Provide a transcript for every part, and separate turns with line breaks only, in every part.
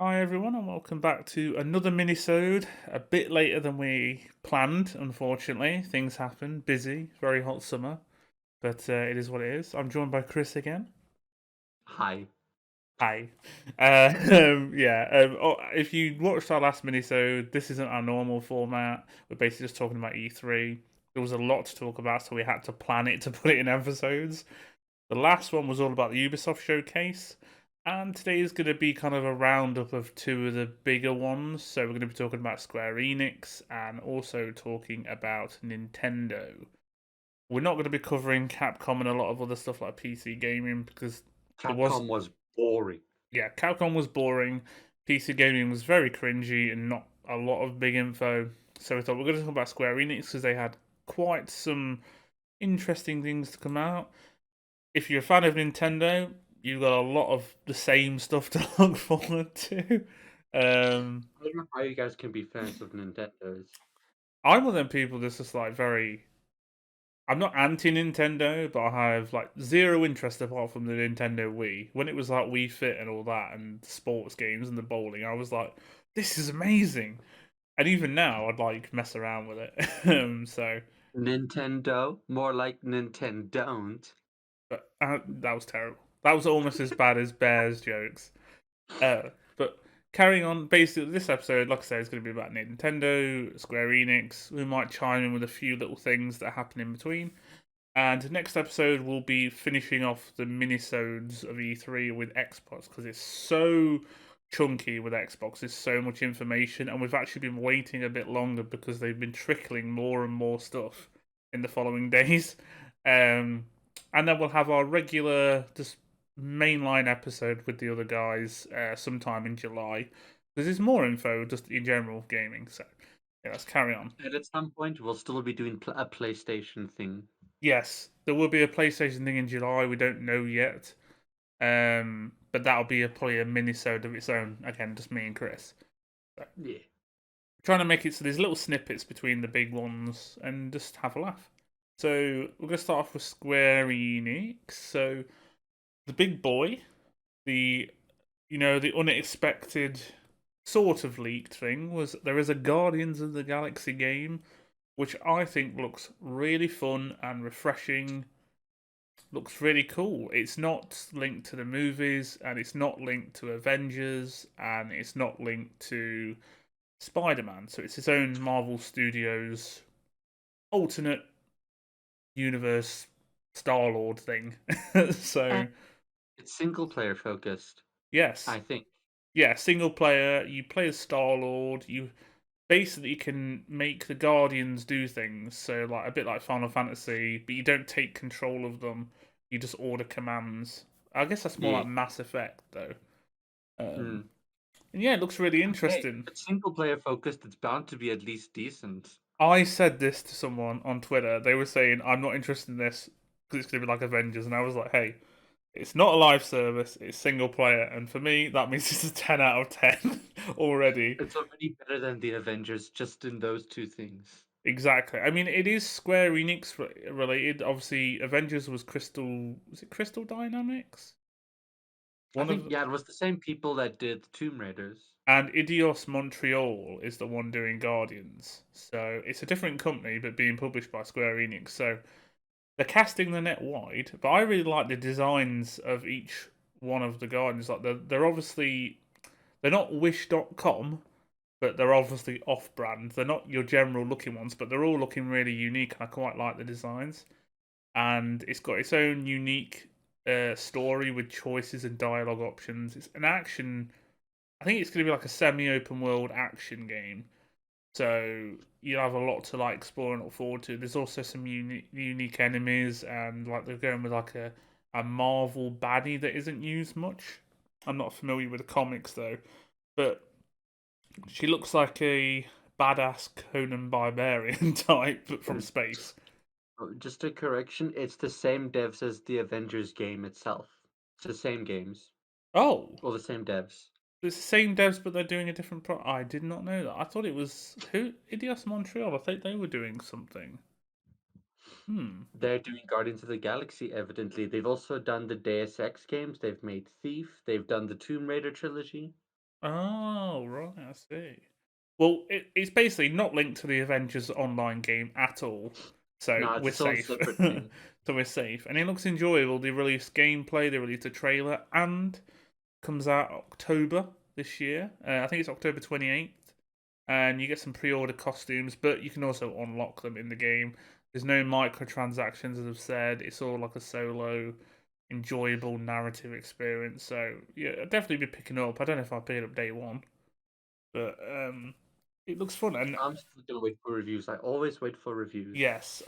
Hi everyone, and welcome back to another minisode. A bit later than we planned, unfortunately. Things happen, busy, very hot summer, but it is what it is. I'm joined by Chris again.
Hi.
Hi. If you watched our last minisode, this isn't our normal format. We're basically just talking about E3. There was a lot to talk about, so we had to plan it to put it in episodes. The last one was all about the Ubisoft showcase, and today is going to be kind of a roundup of two of the bigger ones. So we're going to be talking about Square Enix and also talking about Nintendo. We're not going to be covering Capcom and a lot of other stuff like PC gaming because there was,
Capcom was boring.
yeah, Capcom was boring. PC gaming was very cringy and not a lot of big info. So we thought we're going to talk about Square Enix because they had quite some interesting things to come out. If you're a fan of Nintendo, you've got a lot of the same stuff to look forward to. Um,
I don't know how you guys can be fans of Nintendo's.
I'm one of them people that's just like very. I'm not anti Nintendo, but I have like zero interest apart from the Nintendo Wii. When it was like Wii Fit and all that, and sports games and the bowling, I was like, this is amazing. And even now, I'd like mess around with it. So,
Nintendo, more like Nintendon't.
but that was terrible. That was almost as bad as Bears jokes. But carrying on, basically, this episode, like I said, is going to be about Nintendo, Square Enix. We might chime in with a few little things that happen in between. And next episode, we'll be finishing off the minisodes of E3 with Xbox because it's so chunky with Xbox. There's so much information, and we've actually been waiting a bit longer because they've been trickling more and more stuff in the following days. Um, and then we'll have our regular, just mainline episode with the other guys sometime in July. Because there's more info just in general gaming. So yeah, let's carry on.
And at some point, we'll still be doing a PlayStation thing.
Yes, there will be a PlayStation thing in July. We don't know yet. But that'll be probably a mini-sode of its own. Again, just me and Chris. So,
Yeah.
trying to make it so there's little snippets between the big ones and just have a laugh. So we're gonna start off with Square Enix. So the big boy, the the unexpected sort of leaked thing was there is a Guardians of the Galaxy game, which I think looks really fun and refreshing. Looks really cool. It's not linked to the movies, and it's not linked to Avengers, and it's not linked to Spider Man. So it's its own Marvel Studios alternate universe Star Lord thing.
And
So
it's single player focused,
yes,
I think.
yeah, single player. You play as Star Lord. You basically can make the Guardians do things. So like a bit like Final Fantasy, but you don't take control of them. You just order commands. I guess that's more
Yeah.
like Mass Effect though. Um,
Mm.
and yeah, it looks really
Hey,
interesting.
if it's single player focused, it's bound to be at least decent.
I said this to someone on Twitter. They were saying I'm not interested in this because it's going to be like Avengers, and I was like, hey, it's not a live service. It's single player, and for me, that means it's a 10 out of 10 already.
It's already better than the Avengers just in those two things.
Exactly. I mean, it is Square Enix related. Obviously, Avengers was Crystal. Was it Crystal Dynamics?
I
One
think,
of
yeah, it was the same people that did Tomb Raiders.
and Idios Montreal is the one doing Guardians. So it's a different company, but being published by Square Enix. So they're casting the net wide, but I really like the designs of each one of the Guardians. Like they're obviously they're not Wish.com, but they're obviously off-brand. They're not your general looking ones, but they're all looking really unique, and I quite like the designs. And it's got its own unique story with choices and dialogue options. It's an action. I think it's going to be like a semi-open world action game. So you'll have a lot to like explore and look forward to. There's also some unique enemies, and like they're going with like a Marvel baddie that isn't used much. I'm not familiar with the comics though, but she looks like a badass Conan Barbarian type, but from space.
Oh, just a correction, it's the same devs as the Avengers game itself. It's the same games,
Oh,
or the same devs.
it's the same devs, but they're doing a different pro. I did not know that. I thought it was who Idios Montreal. I think they were doing something. Hmm.
They're doing Guardians of the Galaxy, evidently. They've also done the Deus Ex games, they've made Thief, they've done the Tomb Raider trilogy.
Oh, right, I see. Well, it's basically not linked to the Avengers online game at all, so
No, it's
we're
its own
safe.
separate thing.
So we're safe, and it looks enjoyable. They released gameplay, they released a trailer, and comes out October this year. I think it's October 28th, and you get some pre-order costumes, but you can also unlock them in the game. There's no microtransactions, as I've said. It's all like a solo, enjoyable narrative experience. So yeah, I'll definitely be picking up. I don't know if I'll pick it up day one, but it looks fun. And
I'm still gonna wait for reviews. I always wait for reviews.
yes,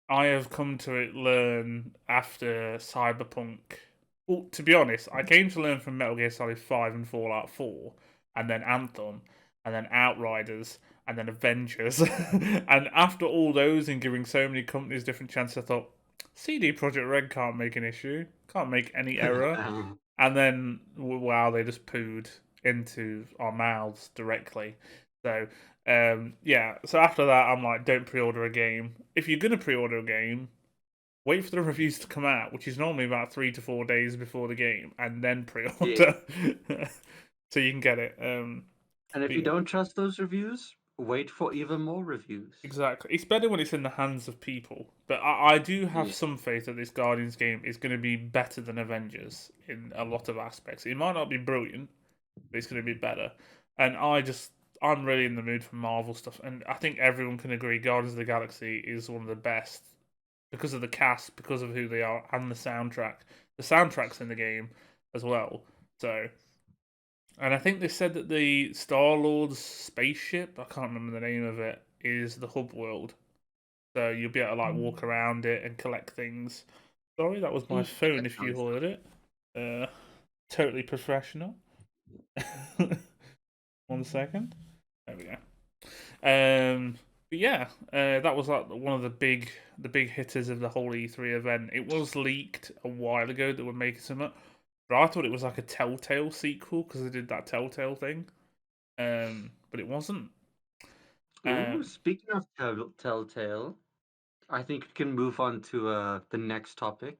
I have come to learn after Cyberpunk. Well, to be honest, I came to learn from Metal Gear Solid 5 and Fallout 4, and then Anthem, and then Outriders, and then Avengers. And after all those and giving so many companies different chances, I thought, CD Projekt Red can't make an issue, can't make any error. And then, wow, they just pooed into our mouths directly. So yeah, so after that, I'm like, don't pre-order a game. If you're gonna pre-order a game, wait for the reviews to come out, which is normally about 3 to 4 days before the game, and then
Yeah.
pre-order, so you can get it.
And if you
Yeah,
don't trust those reviews, wait for even more reviews.
exactly. It's better when it's in the hands of people, but I do have
Yeah.
some faith that this Guardians game is going to be better than Avengers in a lot of aspects. It might not be brilliant, but it's going to be better. And I'm really in the mood for Marvel stuff, and I think everyone can agree Guardians of the Galaxy is one of the best because of the cast, because of who they are, and the soundtrack. The soundtrack's in the game as well. So, and I think they said that the Star Lord's spaceship, I can't remember the name of it, is the hub world. So you'll be able to like walk around it and collect things. Sorry, that was my
Yeah,
phone
that
if you
sounds
heard it. Totally professional. 1 second. There we go. But yeah, that was like one of the big hitters of the whole E3 event. It was leaked a while ago that we're making something, but I thought it was like a Telltale sequel because they did that Telltale thing. But it wasn't.
Ooh,
Um,
speaking of Telltale, I think we can move on to the next topic.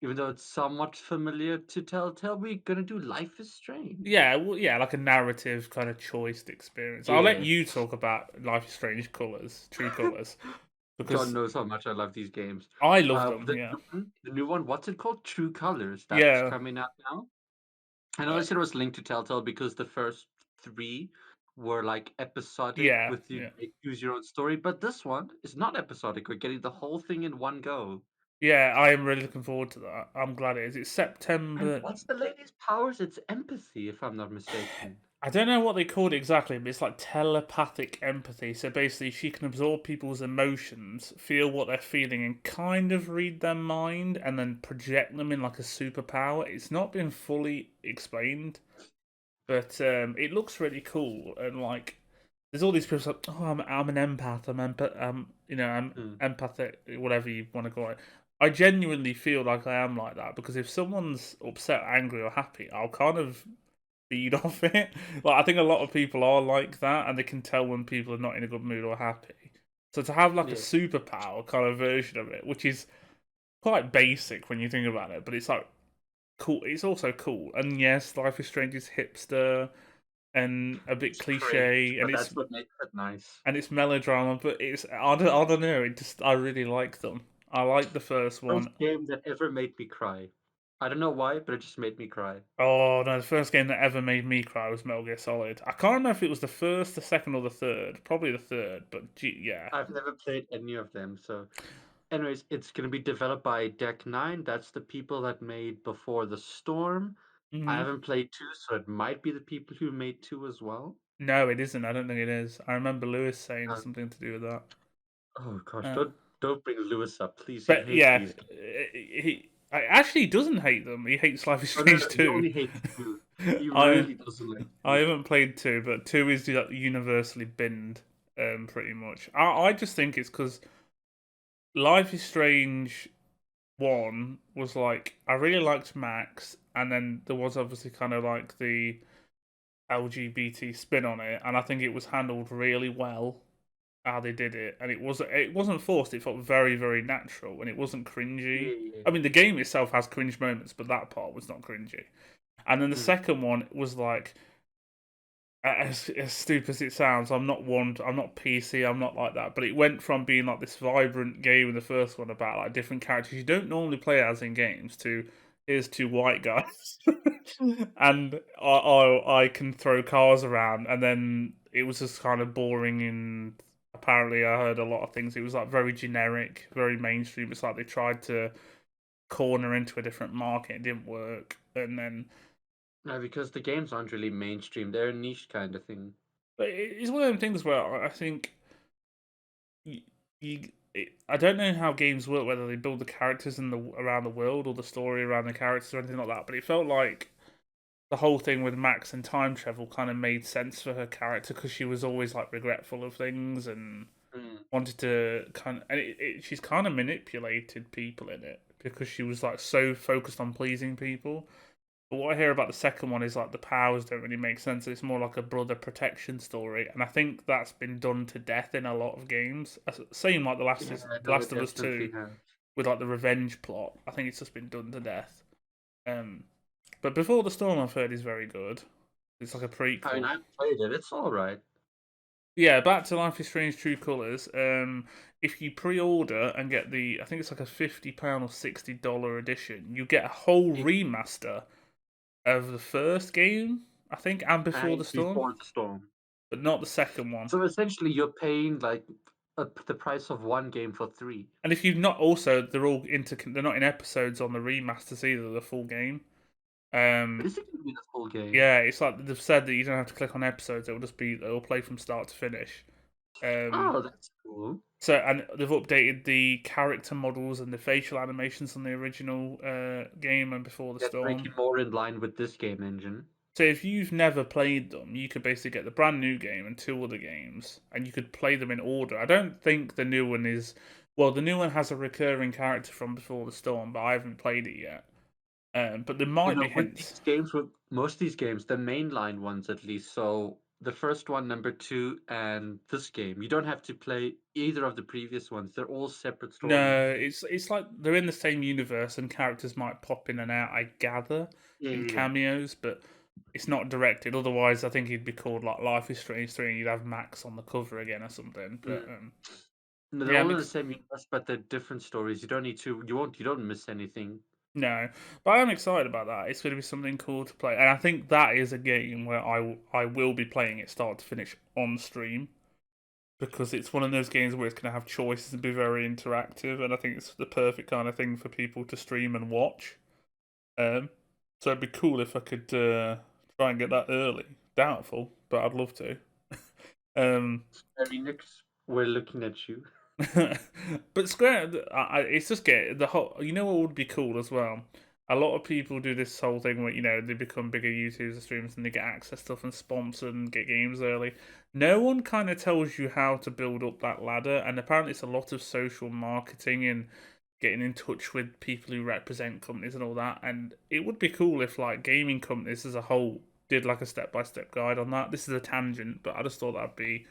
Even though it's somewhat familiar to Telltale, we're gonna do Life is Strange.
yeah, well, yeah, like a narrative kind of choiced experience. I'll let
Yeah.
you talk about Life is Strange Colors, True Colors,
John
because
knows how much I love these games.
I love them. Yeah,
The new one, what's it called? True Colors. That's
yeah,
coming out now. I
uh,
noticed it was linked to Telltale because the first three were like episodic
yeah,
with you
yeah.
choose your own story, but this one is not episodic. We're getting the whole thing in one go.
Yeah, I am really looking forward to that. I'm glad it is. It's
And
September.
what's the lady's powers? It's empathy, if I'm not mistaken.
I don't know what they called it exactly, but it's like telepathic empathy. So basically, she can absorb people's emotions, feel what they're feeling, and kind of read their mind, and then project them in like a superpower. It's not been fully explained, but it looks really cool. And like, there's all these people like, oh, I'm an empath. I'm
Hmm.
empathic, whatever you want to call it. I genuinely feel like I am like that because if someone's upset, angry, or happy, I'll kind of feed off it. Like I think a lot of people are like that, and they can tell when people are not in a good mood or happy. So to have like a
Yeah.
superpower kind of version of it, which is quite basic when you think about it, but it's like cool. It's also cool, and yes, Life is Strange is hipster and a bit
It's cringe,
cliche,
but that's what makes it nice.
and it's melodrama, but I don't know. It just I really like them. I like the first one.
First game that ever made me cry. I don't know why, but it just made me cry.
Oh no, the first game that ever made me cry was Metal Gear Solid. I can't remember if it was the first, the second, or the third. Probably the third, but yeah.
I've never played any of them, so anyways, it's gonna be developed by Deck Nine. That's the people that made Before the Storm. I
Hmm.
haven't played two, so it might be the people who made two as well.
No, it isn't. I don't think it is. I remember Lewis saying
Uh,
something to do with that.
oh gosh,
Uh,
don't bring Lewis up, please. He
but
hates
yeah,
these games.
he actually doesn't hate them. He hates Life is
Oh no, no,
Strange
he
too.
only hates two. He
I
really doesn't like
I
two.
haven't played two, but two is like, universally binned, pretty much. I just think it's because Life is Strange one was like I really liked Max, and then there was obviously kind of like the LGBT spin on it, and I think it was handled really well how they did it, and it wasn't forced. It felt very very natural, and it wasn't
Yeah,
cringy.
yeah.
I mean, the game itself has cringe moments, but that part was not cringy. And then the
Mm.
second one was like, as stupid as it sounds, I'm not one. I'm not PC. I'm not like that. But it went from being like this vibrant game in the first one about like different characters you don't normally play as in games to here's two white guys, and I can throw cars around. And then it was just kind of boring. And apparently, I heard a lot of things. It was like very generic, very mainstream. It's like they tried to corner into a different market. It didn't work. And then
Because the games aren't really mainstream; they're a niche kind of thing.
but it's one of them things where I think you, I don't know how games work, whether they build the characters in the around the world or the story around the characters or anything like that. But it felt like the whole thing with Max and time travel kind of made sense for her character because she was always like regretful of things and
Mm.
wanted to kind of. And she's kind of manipulated people in it because she was like so focused on pleasing people. But what I hear about the second one is like the powers don't really make sense. It's more like a brother protection story, and I think that's been done to death in a lot of games. Same like
Yeah,
The
no, it
Last of Us Two
definitely has.
with like the revenge plot. I think it's just been done to death. But Before the Storm, I've heard is very good. It's like a
I mean,
prequel.
I've played it. It's all right.
Yeah, back to Life is Strange: True Colors. If you pre-order and get the, I think it's like a £50 or $60 edition, you get a whole
Yeah,
remaster of the first game, I think, and Before the
and
Storm,
Before the Storm.
but not the second one.
So essentially, you're paying like the price of one game for three.
And if you've not also, they're not in episodes on the remasters either. The full game. Um,
Is it gonna be the full game?
yeah, it's like they've said that you don't have to click on episodes. It'll play from start to finish. Um,
Oh, that's cool.
and they've updated the character models and the facial animations on the original game and Before the
Yeah, to make
Storm.
it more in line with this game engine.
So if you've never played them, you could basically get the brand new game and two other games, and you could play them in order. I don't think the new one is. Well, the new one has a recurring character from Before the Storm, but I haven't played it yet. But there
You
might be
know, with
hints.
these games, with most of these games, the mainline ones at least. So the first one, number two, and this game, you don't have to play either of the previous ones. They're all separate stories.
No, it's like they're in the same universe, and characters might pop in and out. I gather
Yeah,
in
yeah, yeah.
cameos, but it's not directed. Otherwise, I think it'd be called like Life is Strange 3, and you'd have Max on the cover again or something. But
Mm. No, they're
yeah,
all in the same universe, but they're different stories. You don't need to. You don't miss anything.
no, but I'm excited about that. It's going to be something cool to play, and I think that is a game where I will be playing it start to finish on stream because it's one of those games where it's going to have choices and be very interactive, and I think it's the perfect kind of thing for people to stream and watch. Um, so it'd be cool if I could try and get that early. Doubtful, but I'd love to. Um,
Enix, we're looking at you.
but Square, it's just get the whole. You know what would be cool as well? A lot of people do this whole thing where they become bigger YouTubers and streamers and they get access stuff and sponsor and get games early. No one kind of tells you how to build up that ladder, and apparently it's a lot of social marketing and getting in touch with people who represent companies and all that. And it would be cool if like gaming companies as a whole did like a step by step guide on that. This is a tangent, but I just thought that'd be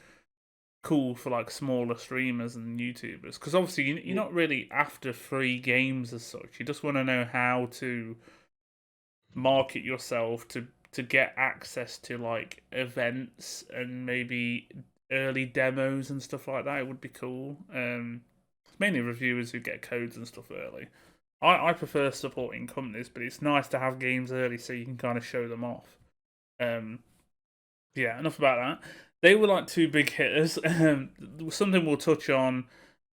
cool for like smaller streamers and YouTubers because obviously you're
Yeah.
not really after free games as such. You just want to know how to market yourself to get access to like events and maybe early demos and stuff like that. It would be cool. Mainly reviewers who get codes and stuff early. I prefer supporting companies, but it's nice to have games early so you can kind of show them off. Um, yeah, enough about that. They were like two big hitters. Something we'll touch on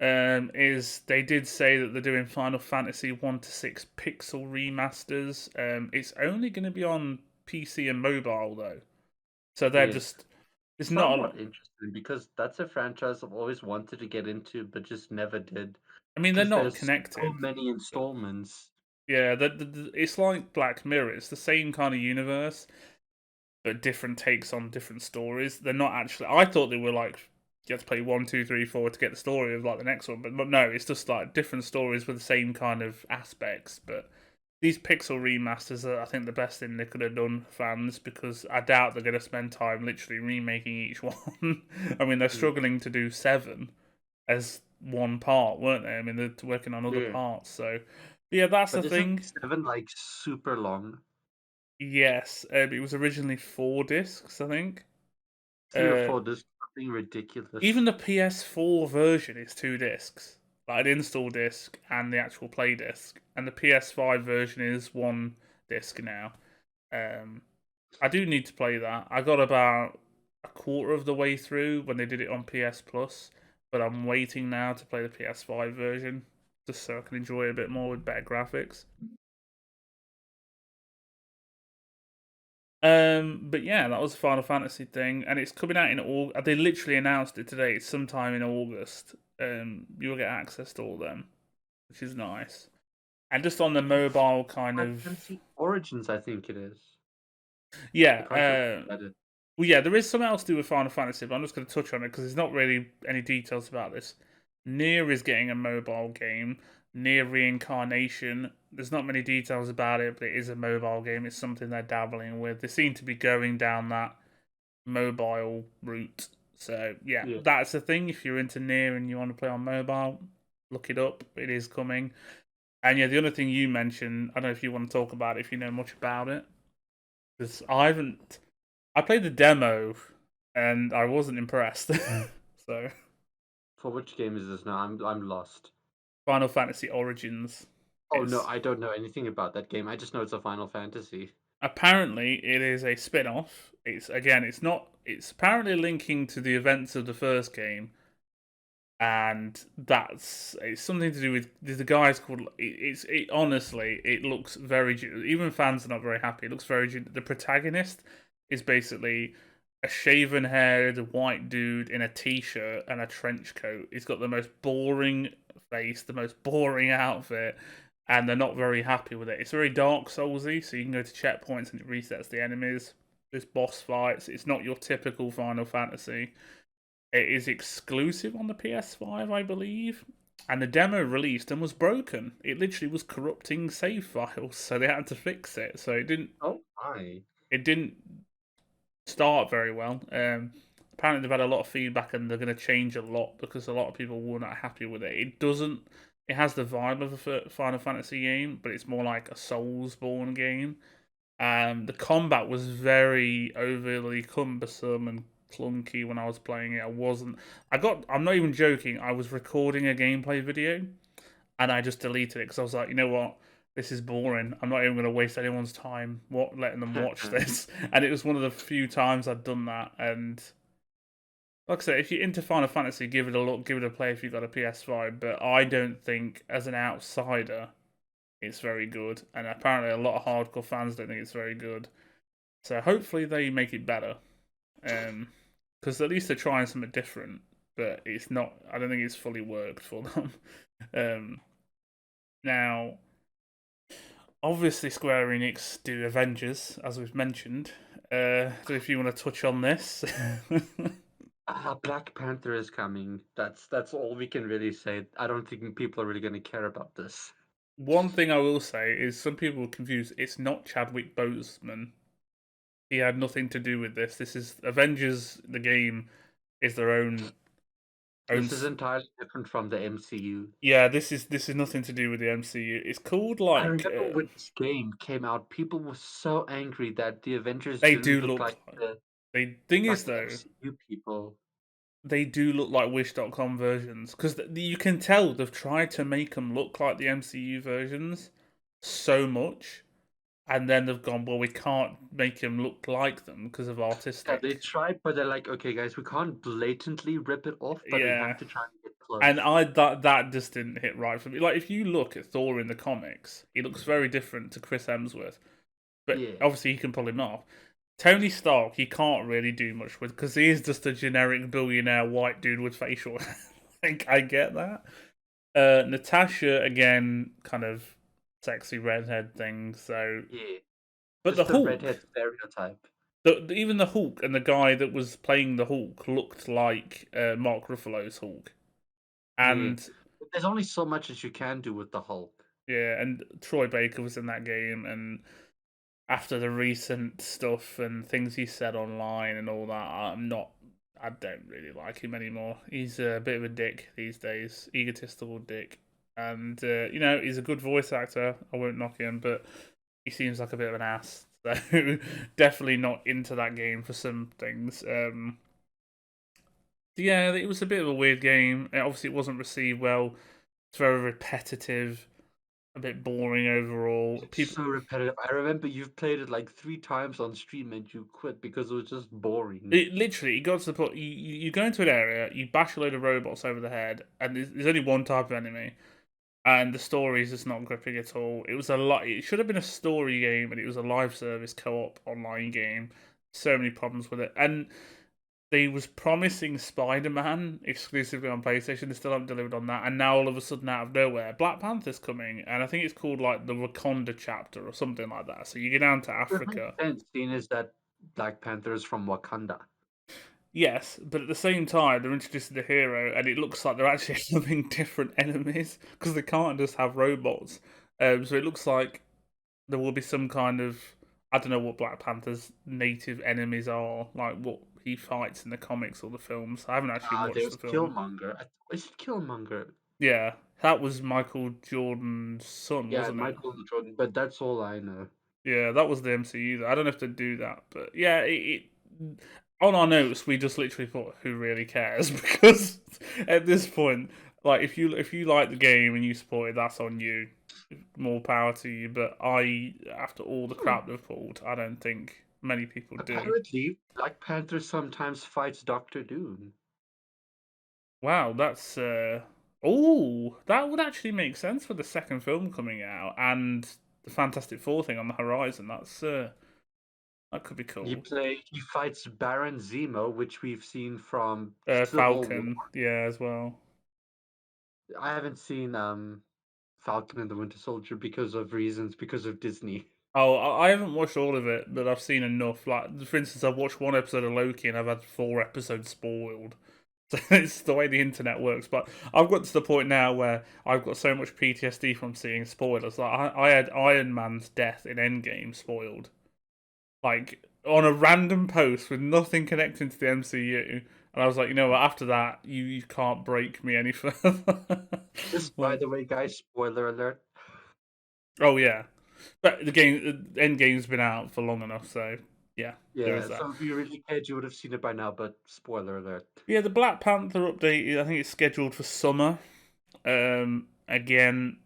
is they did say that they're doing Final Fantasy 1 to 6 pixel remasters. It's only going to be on PC and mobile though, so they're
Yeah.
just it's not a
Somewhat
lot.
interesting because that's a franchise I've always wanted to get into, but just never did.
I mean, they're
Because
not
there's so
connected,
many
but
installments.
yeah, it's like Black Mirror. It's the same kind of universe, but different takes on different stories. They're not actually. I thought they were like you have to play 1, 2, 3, 4 to get the story of like the next one, but no, it's just like different stories with the same kind of aspects. But these pixel remasters are, I think, the best thing they could have done for fans because I doubt they're going to spend time literally remaking each one. I mean, they're
Mm.
struggling to do 7 as one part, weren't they? I mean, they're working on other
Yeah.
parts. So, yeah, that's the
But isn't
thing.
7 like super long?
Yes, it was originally 4 discs, I think.
3 or 4
Uh,
discs, something ridiculous.
Even the PS4 version is 2 discs, like an install disc and the actual play disc, and the PS5 version is 1 disc now. Um, I do need to play that. I got about a quarter of the way through when they did it on PS Plus, but I'm waiting now to play the PS5 version just so I can enjoy it a bit more with better graphics. But yeah, that was a Final Fantasy thing, and it's coming out in August. They literally announced it today. It's sometime in August. You'll get access to all them, which is nice. And just on the mobile kind
Final
of,
Fantasy Origins, I think it is. I
yeah.
can't remember that is.
Well, yeah, there is something else to do with Final Fantasy, but I'm just going to touch on it because there's not really any details about this. Nier is getting a mobile game. Nier Reincarnation. There's not many details about it, but it is a mobile game. It's something they're dabbling with. They seem to be going down that mobile route. So yeah,
Yeah.
that's the thing. If you're into Nier and you want to play on mobile, look it up. It is coming. And yeah, the other thing you mentioned, I don't know if you want to talk about it, if you know much about it, because I haven't. I played the demo and I wasn't impressed. So
For which game is this now? I'm lost.
Final Fantasy Origins.
Oh no,
It's
I don't know anything about that game. I just know it's a Final Fantasy.
apparently it is a spin-off. It's not. It's apparently linking to the events of the first game, and it's something to do with the guy's called. Honestly, it looks very. Even fans are not very happy. It looks very. The protagonist is basically a shaven-haired white dude in a t-shirt and a trench coat. He's got the most boring face, the most boring outfit, and they're not very happy with it. It's very Dark Soulsy, so you can go to checkpoints and it resets the enemies. There's boss fights. It's not your typical Final Fantasy. It is exclusive on the PS5, I believe. And the demo released and was broken. It literally was corrupting save files, so they had to fix it. So
Oh my.
it didn't start very well. Apparently they've had a lot of feedback and they're going to change a lot because a lot of people were not happy with it. It doesn't. It has the vibe of a Final Fantasy game, but it's more like a Soulsborne game. The combat was very overly cumbersome and clunky when I was playing it. I wasn't. I'm not even joking. I was recording a gameplay video and I just deleted it because I was like, you know what? This is boring. I'm not even going to waste anyone's time letting them watch this. And it was one of the few times I'd done that. And like I said, if you're into Final Fantasy, give it a look, give it a play if you've got a PS5. But I don't think, as an outsider, it's very good. And apparently, a lot of hardcore fans don't think it's very good. So hopefully, they make it better. Because at least they're trying something different. But it's not. I don't think it's fully worked for them. um, Now, obviously, Square Enix do Avengers, as we've mentioned. So if you want to touch on this.
Black Panther is coming. That's all we can really say. I don't think people are really gonna care about this.
One thing I will say is some people are confused. It's not Chadwick Boseman. He had nothing to do with this. This is Avengers. The game is their own.
This is entirely different from the MCU.
Yeah, this is nothing to do with the MCU. It's called
I
like
remember when this game came out, people were so angry that the Avengers
they do
didn't look
look.
like the
The thing is
like the
though,
MCU people.
they do look like Wish.com versions because you can tell they've tried to make them look like the MCU versions so much, and then they've gone, well, we can't make them look like them because of
Yeah, they
artistic.
tried, but they're like, okay, guys, we can't blatantly rip it off, but we have
Yeah,
to try and get
and
close.
that just didn't hit right for me. Like if you look at Thor in the comics, he looks very different to Chris Hemsworth, but
Yeah,
obviously he can pull him off. Tony Stark, he can't really do much with because he is just a generic billionaire white dude with facial. Like I get that. Natasha again, kind of sexy redhead thing. So,
yeah.
but the
Just the
Hulk,
redhead stereotype.
even the Hulk and the guy that was playing the Hulk looked like Mark Ruffalo's Hulk,
Yeah.
and
But there's only so much that you can do with the Hulk.
yeah, and Troy Baker was in that game, and after the recent stuff and things he said online and all that, I don't really like him anymore. He's a bit of a dick these days, egotistical dick. And he's a good voice actor. I won't knock him, but he seems like a bit of an ass. So definitely not into that game for some things. Yeah, it was a bit of a weird game. Obviously, it wasn't received well. It's very repetitive, a bit boring overall.
It's
People,
so repetitive. I remember you've played it like 3 times on stream and you quit because it was just boring.
it literally, it got to the point you go into an area, you bash a load of robots over the head, and there's only one type of enemy, and the story is just not gripping at all. It was a lot. It should have been a story game, and it was a live service co-op online game. So many problems with it, and they was promising Spider-Man exclusively on PlayStation. They still haven't delivered on that, and now all of a sudden, out of nowhere, Black Panther's coming, and I think it's called like the Wakanda chapter or something like that. So you go down to
It makes
Africa.
sense, seeing as that Black Panther is from Wakanda.
Yes, but at the same time, they're introducing the hero, and it looks like they're actually having different enemies because they can't just have robots. So it looks like there will be some kind of, I don't know what Black Panther's native enemies are, like what he fights in the comics or the films. I haven't actually watched
There's
the film.
Killmonger. Is it Killmonger?
Yeah, that was Michael Jordan's son,
Yeah,
wasn't it?
Michael Jordan, but that's all I know.
Yeah, that was the MCU. I don't know if they do that, but yeah, on our notes we just literally thought, who really cares? Because at this point, like if you like the game and you support it, that's on you. More power to you. But after all the
Hmm.
crap they've pulled, I don't think many people do.
Apparently, Black Panther sometimes fights Doctor Doom.
Wow, that's oh, that would actually make sense for the second film coming out and the Fantastic Four thing on the horizon. That could be cool.
He fights Baron Zemo, which we've seen from Civil War.
Falcon, yeah, as well.
I haven't seen Falcon and the Winter Soldier because of reasons, because of Disney.
Oh, I haven't watched all of it, but I've seen enough. Like, for instance, I've watched one episode of Loki and I've had 4 episodes spoiled. So it's the way the internet works. But I've got to the point now where I've got so much PTSD from seeing spoilers. Like, I had Iron Man's death in Endgame spoiled. Like, on a random post with nothing connecting to the MCU. And I was like, you know what, after that, you can't break me any further.
Just by
Like,
the way, guys, spoiler alert.
oh, yeah. But the Endgame's been out for long enough, so yeah, there is
Yeah,
that.
so if you really cared, you would have seen it by now, but spoiler alert.
Yeah, the Black Panther update, I think it's scheduled for summer. Again,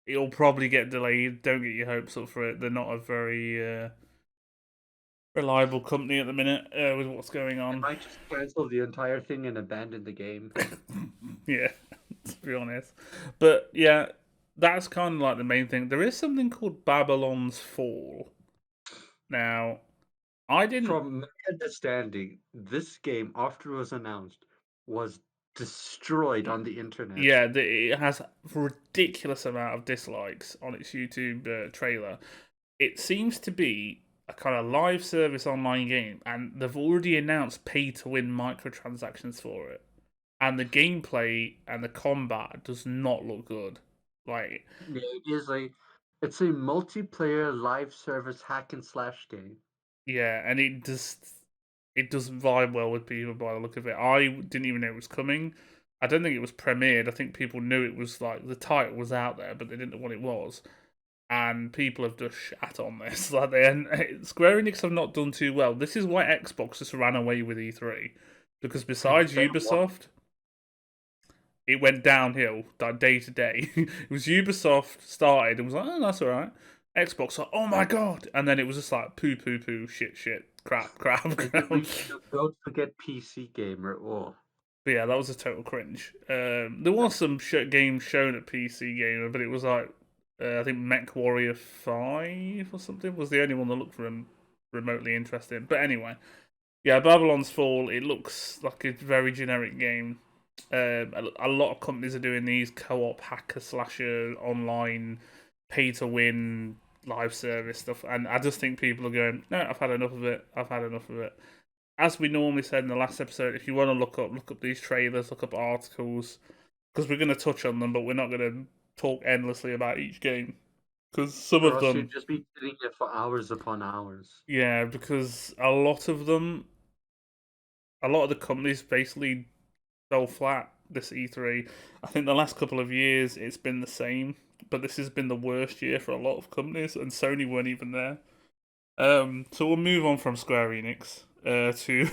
it'll probably get delayed. Don't get your hopes up for it. They're not a very reliable company at the minute with what's going
They
on.
might just cancel the entire thing and abandon the game.
Yeah, to be honest. But yeah, that's kind of like the main thing. There is something called Babylon's Fall. Now, I didn't.
From my understanding, this game, after it was announced, was destroyed on the internet.
Yeah, it has a ridiculous amount of dislikes on its YouTube trailer. It seems to be a kind of live service online game, and they've already announced pay to win microtransactions for it. And the gameplay and the combat does not look good. Like,
Yeah, it's a multiplayer live service hack and slash game.
yeah, and it doesn't vibe well with people by the look of it. I didn't even know it was coming. I don't think it was premiered. I think people knew it was like the title was out there, but they didn't know what it was. And people have just shat on this. Like Square Enix have not done too well. This is why Xbox just ran away with E3 because besides
Then what?
Ubisoft, it went downhill like day to day. It was Ubisoft started and was like, oh, that's all right. Xbox like, oh my god, and then it was just like poo poo poo shit crap crap
And then
crap.
don't forget PC Gamer. Oh,
But yeah, that was a total cringe. There was some games shown at PC Gamer, but it was like I think Mech Warrior 5 or something was the only one that looked remotely interesting. But anyway, yeah, Babylon's Fall. It looks like a very generic game. A lot of companies are doing these co-op hacker slasher online pay to win live service stuff, and I just think people are going, no, I've had enough of it. I've had enough of it. As we normally said in the last episode, if you want to look up these trailers, look up articles, because we're going to touch on them, but we're not going to talk endlessly about each game because some
or
of
else
them,
you'd just be sitting here for hours upon hours.
yeah, because a lot of them, a lot of the companies basically fell flat this E3. I think the last couple of years it's been the same, but this has been the worst year for a lot of companies, and Sony weren't even there. So we'll move on from Square Enix to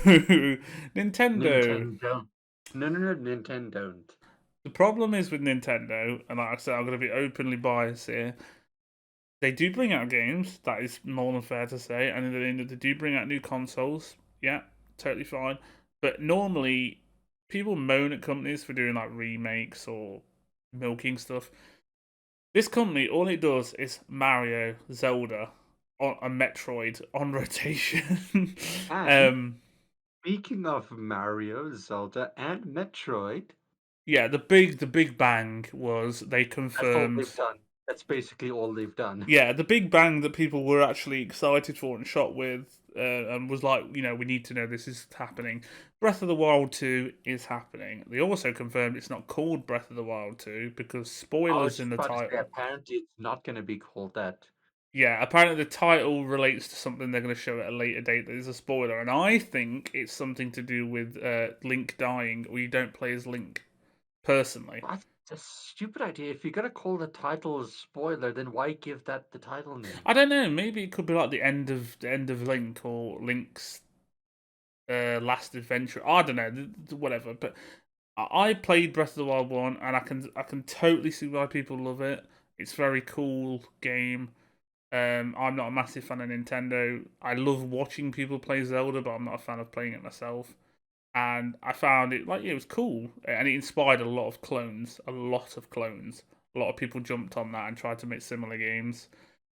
Nintendo.
Nintendo. No, Nintendo don't.
The problem is with Nintendo, and like I said, I'm going to be openly biased here. They do bring out games. That is more than fair to say, and they do bring out new consoles. Yeah, totally fine. But normally, people moan at companies for doing like remakes or milking stuff. This company, all it does is Mario, Zelda, and Metroid on rotation.
And speaking of Mario, Zelda, and Metroid,
Yeah, the big bang was they
that's all
confirmed.
they've done. That's basically all they've done.
Yeah, the big bang that people were actually excited for and shot with, and was like, we need to know this is happening. Breath of the Wild 2 is happening. They also confirmed it's not called Breath of the Wild 2 because
I was
spoilers in
just
the
about to say,
title.
apparently it's not going to be called that.
Yeah, apparently the title relates to something they're going to show at a later date that is a spoiler, and I think it's something to do with Link dying, or you don't play as Link, personally.
That's a stupid idea. If you're going to call the title a spoiler, then why give that the title name?
I don't know. Maybe it could be like the end of Link or Link's last adventure. I don't know. Whatever. But I played Breath of the Wild 1, and I can totally see why people love it. It's a very cool game. I'm not a massive fan of Nintendo. I love watching people play Zelda, but I'm not a fan of playing it myself. And I found it like it was cool, and it inspired a lot of clones. A lot of clones. A lot of people jumped on that and tried to make similar games.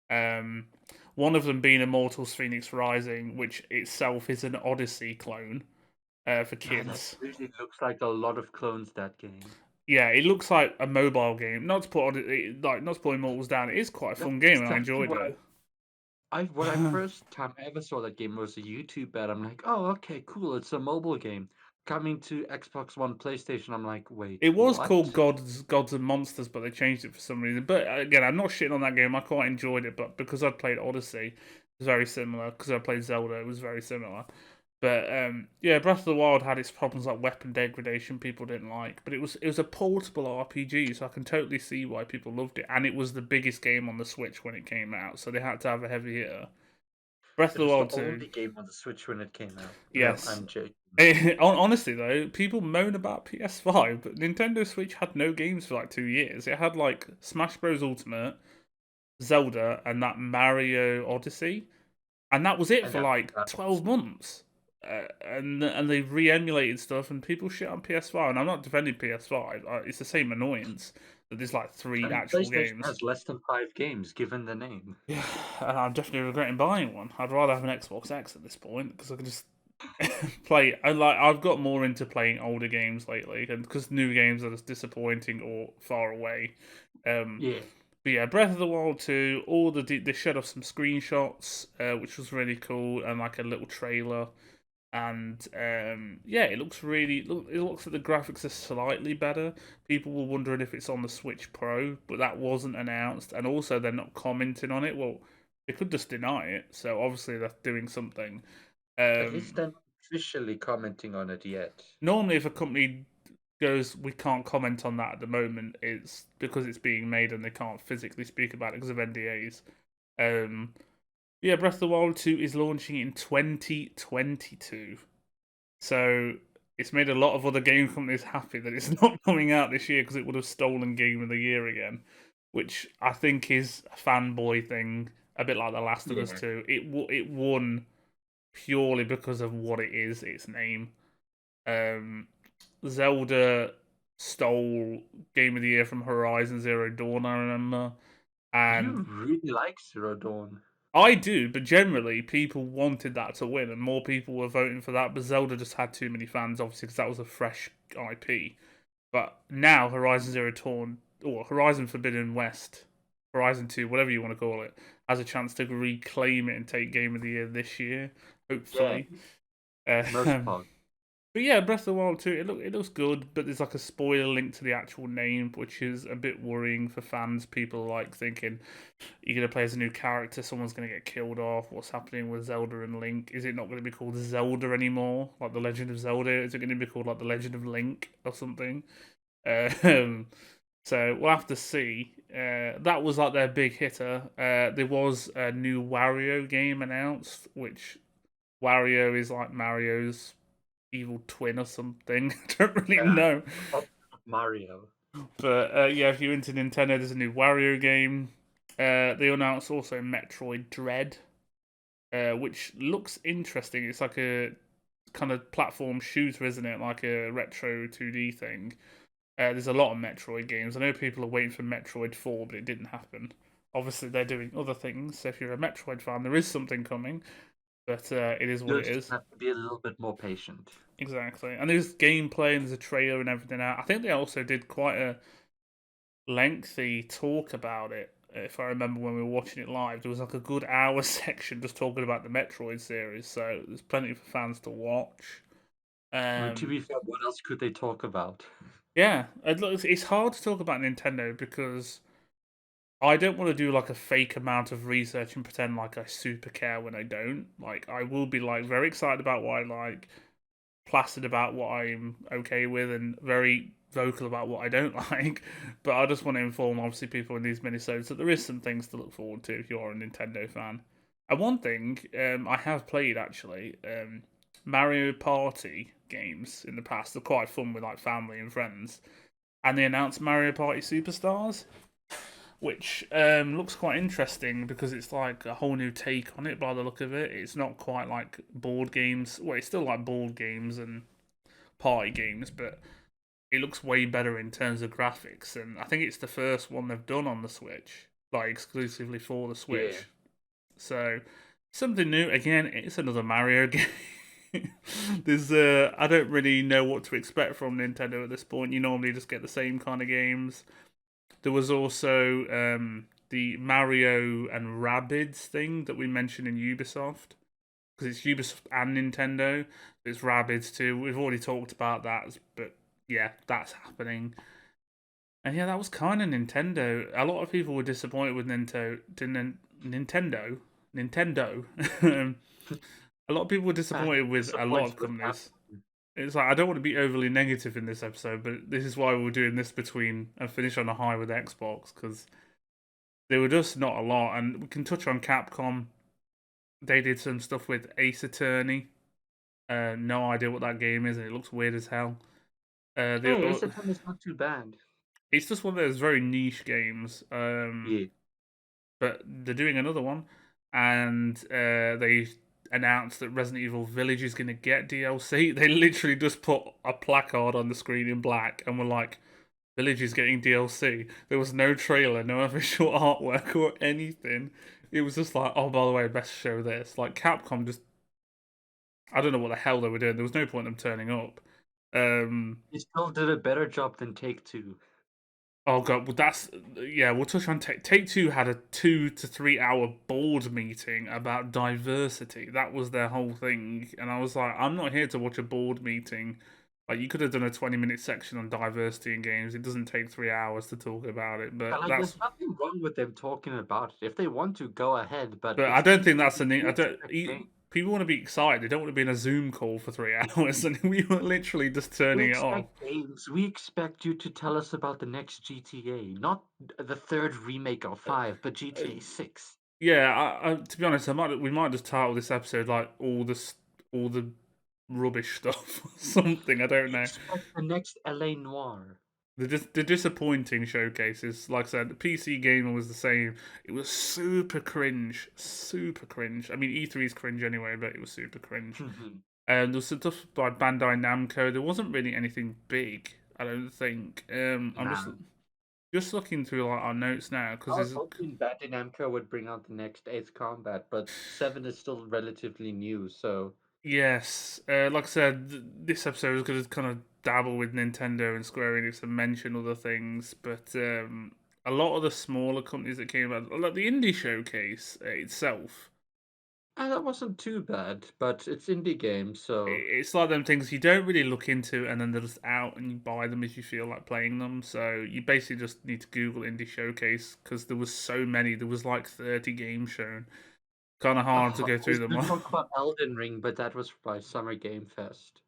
Um, one of them being Immortals Phoenix Rising, which itself is an Odyssey clone for
Ah, that
kids.
really looks like a lot of clones, that game.
Yeah, it looks like a mobile game. Not to put Immortals down. It is quite a
That's
fun game, and I
exactly
enjoyed
what
it.
when I first time I ever saw that game was a YouTube ad. I'm like, oh, okay, cool. It's a mobile game coming to Xbox One, PlayStation. I'm like, wait,
It was called
what?
Gods and Monsters, but they changed it for some reason. But again, I'm not shitting on that game. I quite enjoyed it, but because I played Odyssey, it was very similar. Because I played Zelda, it was very similar. But yeah, Breath of the Wild had its problems like weapon degradation people didn't like, but it was a portable RPG, so I can totally see why people loved it. And it was the biggest game on the Switch when it came out, so they had to have a heavy hitter. Breath of
It
the
was the
Wild 2,
only game on the Switch when it came out. No,
yes.
I'm joking.
Honestly though, people moan about PS5, but Nintendo Switch had no games for like 2 years. It had like Smash Bros. Ultimate, Zelda, and that Mario Odyssey, and that was it
And
for
that
like
that
12 months. And they re-emulated stuff, and people shit on PS5. And I'm not defending PS5. It's the same annoyance that there's like three
and
actual
PlayStation
games.
has less than 5 games given the name.
Yeah, and I'm definitely regretting buying one. I'd rather have an Xbox X at this point because I can just play. And like I've got more into playing older games lately, and because new games are just disappointing or far away. Um,
Yeah.
but yeah, Breath of the Wild 2, they showed off some screenshots, which was really cool, and like a little trailer. And yeah, it looks like the graphics are slightly better. People were wondering if it's on the Switch Pro, but that wasn't announced. And also, they're not commenting on it. Well, they could just deny it. So obviously, they're doing something.
At least
Um,
they're not officially commenting on it yet.
Normally, if a company goes, we can't comment on that at the moment, it's because it's being made and they can't physically speak about it because of NDAs. Um, yeah, Breath of the Wild 2 is launching in 2022. So it's made a lot of other game companies happy that it's not coming out this year because it would have stolen Game of the Year again, which I think is a fanboy thing, a bit like The Last of Us
Yeah.
2. It won purely because of what it is, its name. Um, Zelda stole Game of the Year from Horizon Zero Dawn, I remember,
You
and
really like Zero Dawn.
I do, but generally people wanted that to win, and more people were voting for that. But Zelda just had too many fans, obviously, because that was a fresh IP. But now Horizon Zero Dawn, or Horizon Forbidden West, Horizon 2, whatever you want to call it, has a chance to reclaim it and take Game of the Year this year,
Yeah,
hopefully.
most
Um,
part.
but yeah, Breath of the Wild 2, it looks good, but there's like a spoiler link to the actual name, which is a bit worrying for fans. People like thinking, you're going to play as a new character, someone's going to get killed off, what's happening with Zelda and Link? Is it not going to be called Zelda anymore? Like The Legend of Zelda? Is it going to be called like The Legend of Link or something? Um, So we'll have to see. That was like their big hitter. There was a new Wario game announced, which Wario is like Mario's evil twin or something. I don't really
Yeah,
know.
Mario.
But yeah, if you're into Nintendo, there's a new Wario game. They announced also Metroid Dread, which looks interesting. It's like a kind of platform shooter, isn't it? Like a retro 2D thing. There's a lot of Metroid games. I know people are waiting for Metroid 4, but it didn't happen. Obviously, they're doing other things. So if you're a Metroid fan, there is something coming, but it is what
You'll
it
just
is.
have to be a little bit more patient.
Exactly. And there's gameplay and there's a trailer and everything out. I think they also did quite a lengthy talk about it. If I remember when we were watching it live, there was like a good hour section just talking about the Metroid series. So there's plenty for fans to watch.
I mean, to
Um,
be fair, what else could they talk about?
yeah, it's hard to talk about Nintendo because I don't want to do like a fake amount of research and pretend like I super care when I don't. Like I will be like very excited about what I like, placid about what I'm okay with, and very vocal about what I don't like. But I just want to inform obviously people in these minisodes that there is some things to look forward to if you're a Nintendo fan. And one thing I have played actually, Mario Party games in the past. They're quite fun with like family and friends. And they announced Mario Party Superstars, which looks quite interesting because it's like a whole new take on it by the look of it. It's not quite like board games. Well, it's still like board games and party games, but it looks way better in terms of graphics. And I think it's the first one they've done on the Switch, like exclusively for the
Yeah.
Switch. So something new. Again, it's another Mario game. There's I don't really know what to expect from Nintendo at this point. You normally just get the same kind of games. There was also the Mario and Rabbids thing that we mentioned in Ubisoft because it's Ubisoft and Nintendo. It's Rabbids too. We've already talked about that, but yeah, that's happening. And yeah, that was kind of Nintendo. A lot of people were disappointed with Nintendo. Nintendo. A lot of people were disappointed with a lot
Disappointed
of
with
companies.
Capcom.
It's like I don't want to be overly negative in this episode, but this is why we're doing this between and finish on a high with Xbox because there were just not a lot. And we can touch on Capcom. They did some stuff with Ace Attorney. No idea what that game is, and it looks weird as hell.
Hey, Ace Attorney is not too bad.
It's just one of those very niche games.
Yeah.
But they're doing another one, and they announced that Resident Evil Village is going to get DLC. They literally just put a placard on the screen in black and were like, Village is getting DLC. There was no trailer, no official artwork or anything. It was just like, oh, by the way, best show this. Like Capcom just, I don't know what the hell they were doing. There was no point in them turning up.
He still did a better job than Take-Two.
Oh god, well that's yeah. We'll touch on Take Two had a 2 to 3 hour board meeting about diversity. That was their whole thing, and I was like, I'm not here to watch a board meeting. Like you could have done a 20-minute section on diversity in games. It doesn't take 3 hours to talk about it,
Yeah,
but
like,
that's
there's nothing wrong with them talking about it. If they want to, go ahead, but
but I
it's
don't think
Take-Two.
that's a need. I
We
don't.
expect game.
People want to be excited. They don't want to be in a Zoom call for 3 hours, and we were literally just
We
turning it off.
expect games. We expect you to tell us about the next GTA, not the third remake of 5, but
Uh,
GTA 6.
Yeah, to be honest, we might just title this episode like all the rubbish stuff, or something. I don't
We
know.
expect the next LA Noir.
The disappointing showcases. Like I said, the PC Gamer was the same. It was super cringe, super cringe. I mean, E3 is cringe anyway, but it was super cringe. And there was some stuff by Bandai Namco. There wasn't really anything big. I don't think. I'm
Nah.
just looking through like our notes now because
I was
there's
hoping Bandai Namco would bring out the next Ace Combat, but 7 is still relatively new, so
yes, like I said, this episode is going to kind of dabble with Nintendo and Square Enix and mention other things, but a lot of the smaller companies that came out, like the indie showcase itself,
that wasn't too bad. But it's indie games, so
it's like them things you don't really look into, and then they're just out and you buy them as you feel like playing them. So you basically just need to Google indie showcase because there was so many. There was like 30 games shown. Kind of hard to
I
go
was
through them
gonna
all.
talk about Elden Ring, but that was by Summer Game Fest.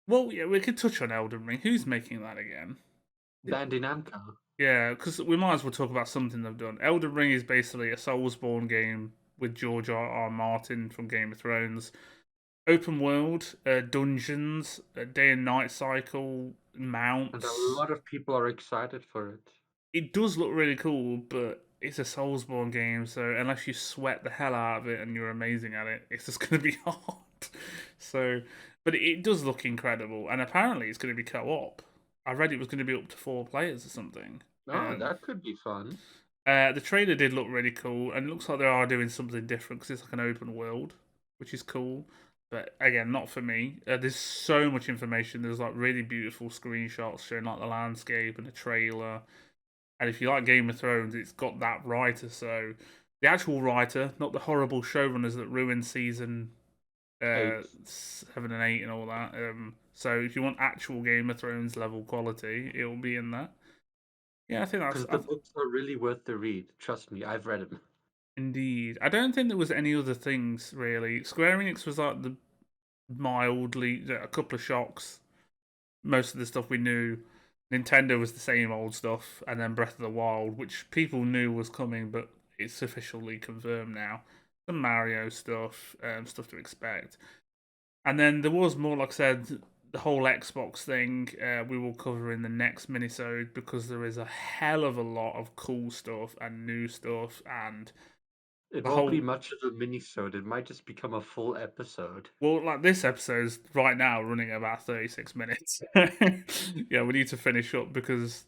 Well, yeah, we could touch on Elden Ring. Who's making that again?
Bandai Namco.
Yeah, because we might as well talk about something they've done. Elden Ring is basically a Soulsborne game with George R. Martin from Game of Thrones. Open world, dungeons, day and night cycle,
And a
mounts.
lot of people are excited for it.
It does look really cool, but it's a Soulsborne game, so unless you sweat the hell out of it and you're amazing at it, it's just going to be hard. So, but it does look incredible, and apparently it's going to be co-op. I read it was going to be up to 4 players or something.
Oh, that could be fun.
The trailer did look really cool, and it looks like they are doing something different because it's like an open world, which is cool. But again, not for me. There's so much information. There's like really beautiful screenshots showing like the landscape and the trailer. And if you like Game of Thrones, it's got that writer. So the actual writer, not the horrible showrunners that ruined season
8.
7 and 8 and all that. So if you want actual Game of Thrones level quality, it will be in that. Yeah, I think that's
Because the books are really worth the read. Trust me, I've read them.
indeed. I don't think there was any other things really. Square Enix was like the mildly a couple of shocks. Most of the stuff we knew. Nintendo was the same old stuff, and then Breath of the Wild, which people knew was coming, but it's officially confirmed now. Some Mario stuff, stuff to expect. And then there was more, like I said, the whole Xbox thing. We will cover in the next minisode because there is a hell of a lot of cool stuff and new stuff, and
It
the
won't be
whole.
much of a mini-sode. It might just become a full episode.
Well, like this episode's right now running at about 36 minutes. Yeah, we need to finish up because,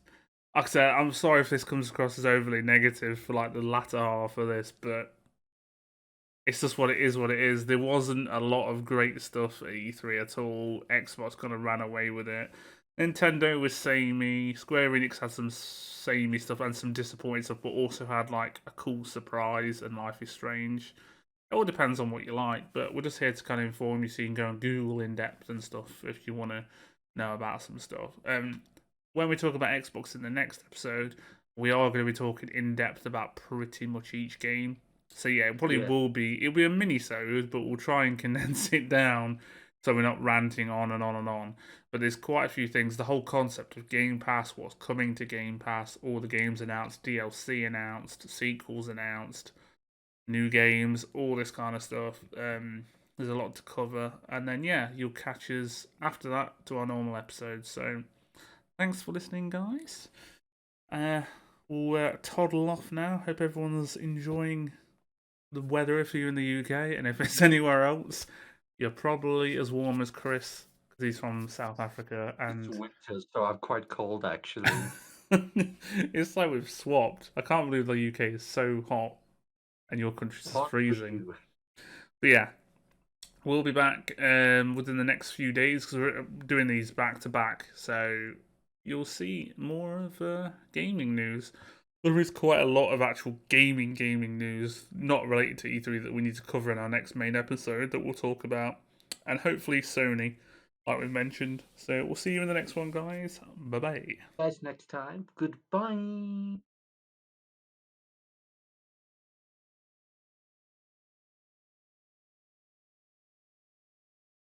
like I said, I'm sorry if this comes across as overly negative for like the latter half of this, but it's just what it is. What it is. There wasn't a lot of great stuff at E3 at all. Xbox kind of ran away with it. Nintendo was samey. Square Enix had some samey stuff and some disappointing stuff, but also had like a cool surprise. And Life is Strange. It all depends on what you like, but we're just here to kind of inform you so you can go and Google in depth and stuff if you want to know about some stuff. When we talk about Xbox in the next episode, we are going to be talking in depth about pretty much each game. So yeah, it probably
Yeah.
will be. It'll be a mini-sode, but we'll try and condense it down so we're not ranting on and on and on. But there's quite a few things. The whole concept of Game Pass, what's coming to Game Pass, all the games announced, DLC announced, sequels announced, new games, all this kind of stuff. There's a lot to cover, and then yeah, you'll catch us after that to our normal episodes. So thanks for listening, guys. We'll toddle off now. Hope everyone's enjoying the weather if you're in the UK, and if it's anywhere else, you're probably as warm as Chris because he's from South Africa,
It's
and
winter, so I'm quite cold actually.
it's like we've swapped. I can't believe the UK is so hot and your country's
Hot for
freezing.
you.
But yeah, we'll be back within the next few days because we're doing these back to back. So you'll see more of gaming news. There is quite a lot of actual gaming news not related to E3 that we need to cover in our next main episode that we'll talk about. And hopefully Sony, like we mentioned. So we'll see you in the next one, guys. Bye bye.
Guys, next time. Goodbye.